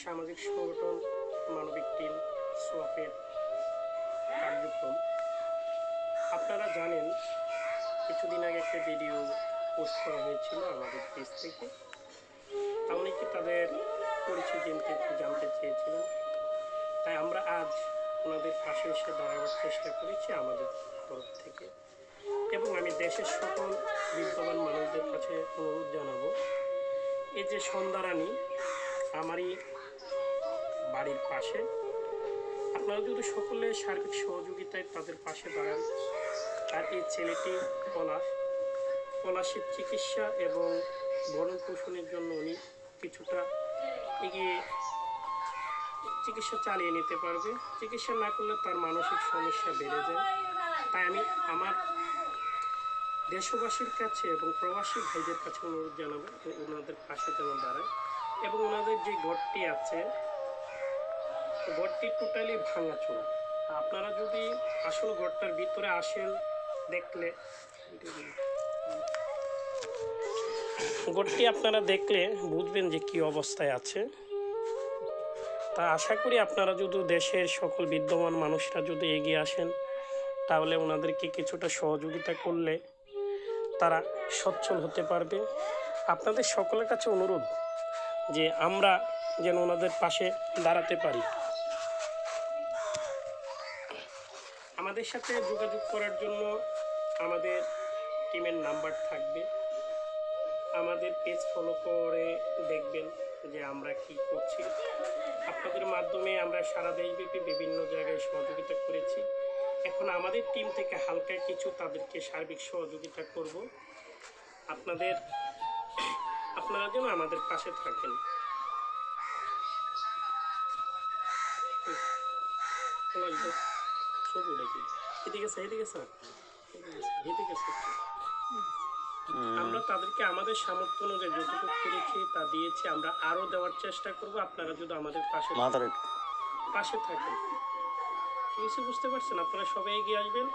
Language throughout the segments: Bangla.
সামাজিক সংগঠন মানবিক টিম সোয়াপের কার্যক্রম। আপনারা জানেন কিছুদিন আগে একটা ভিডিও পোস্ট করা হয়েছিল আমাদের পেজ থেকে। অনেকে তাদের পরিচয় জানতে চেয়েছিলেন, তাই আমরা আজ ওনাদের পাশে এসে দাঁড়াবার চেষ্টা করেছি আমাদের তরফ থেকে। এবং আমি দেশের সকল বিদ্যমান মানুষদের কাছে অনুরোধ জানাবো, এই যে সন্ধ্যারানী আমারই বাড়ির পাশে, আপনারা যদি সকলে সার্বিক সহযোগিতায় তাদের পাশে দাঁড়ান। আর এই ছেলেটি পলাশির চিকিৎসা এবং ভরণ পোষণের জন্য উনি কিছুটা এগিয়ে চিকিৎসা চালিয়ে নিতে পারবে। চিকিৎসা না করলে তার মানসিক সমস্যা বেড়ে যায়। তাই আমি আমার দেশবাসীর কাছে এবং প্রবাসী ভাইদের কাছে অনুরোধ জানাবো ওনাদের পাশে যেন দাঁড়ায়। এবং ওনাদের যে ঘরটি আছে, ঘরটি টোটালি ভাঙাচোরা। আপনারা যদি আসল ঘরটার ভিতরে আসেন, দেখলে ঘরটি আপনারা দেখলে বুঝবেন যে কি অবস্থায় আছে। তা আশা করি আপনারা যদি দেশের সকল বিদ্যমান মানুষরা যদি এগিয়ে আসেন, তাহলে ওনাদেরকে কিছুটা সহযোগিতা করলে তারা সচ্ছল হতে পারবে। আপনাদের সকলের কাছে অনুরোধ যে আমরা যেন ওনাদের পাশে দাঁড়াতে পারি। আমাদের সাথে যোগাযোগ করার জন্য আমাদের টিমের নাম্বার থাকবে। আমাদের পেজ ফলো করে দেখবেন যে আমরা কি করছি। আপনাদের মাধ্যমে আমরা সারা দেশব্যাপী বিভিন্ন জায়গায় সহযোগিতা করেছি। এখন আমাদের টিম থেকে হালকা কিছু তাদেরকে সার্বিক সহযোগিতা করব। আপনারা যেন আমাদের পাশে থাকেন। আমরা তাদেরকে আমাদের সামর্থ্য অনুযায়ী যতটুকু করেছি তা দিয়েছি, আমরা আরও দেওয়ার চেষ্টা করব। আপনারা যদি আমাদের পাশে থাকেন, কিছু বুঝতে পারছেন, আপনারা সবাই এগিয়ে আসবেন।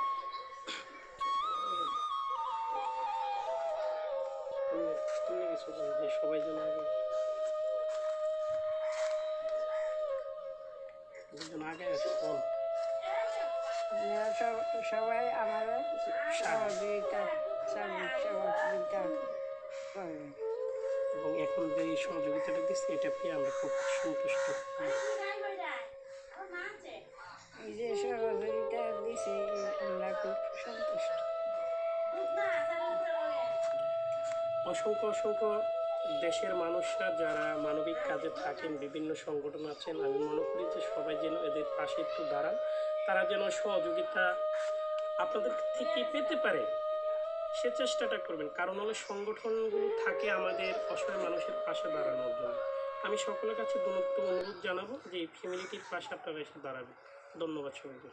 সবাই যেন আগে সবাই আমাদের সহযোগিতা করবে। এবং এখন যে এই সহযোগিতাটা দিচ্ছি, এটা পেয়ে আমরা খুব সন্তুষ্ট। এই যে সহযোগিতা দিচ্ছে আমরা খুব সন্তুষ্ট। অসংখ্য দেশের মানুষরা যারা মানবিক কাজে থাকেন, বিভিন্ন সংগঠন আছেন, আমি মনে করি যে সবাই যেন এদের পাশে একটু দাঁড়ান। তারা যেন সহযোগিতা আপনাদের থেকে পেতে পারে, সে চেষ্টাটা করবেন। কারণ হলো সংগঠনগুলো থাকে আমাদের অসহায় মানুষের পাশে দাঁড়ানোর জন্য। আমি সকলের কাছে অনুরোধ জানাবো যে এই ফ্যামিলিটির পাশে আপনারা এসে দাঁড়াবেন। ধন্যবাদ সবাইকে।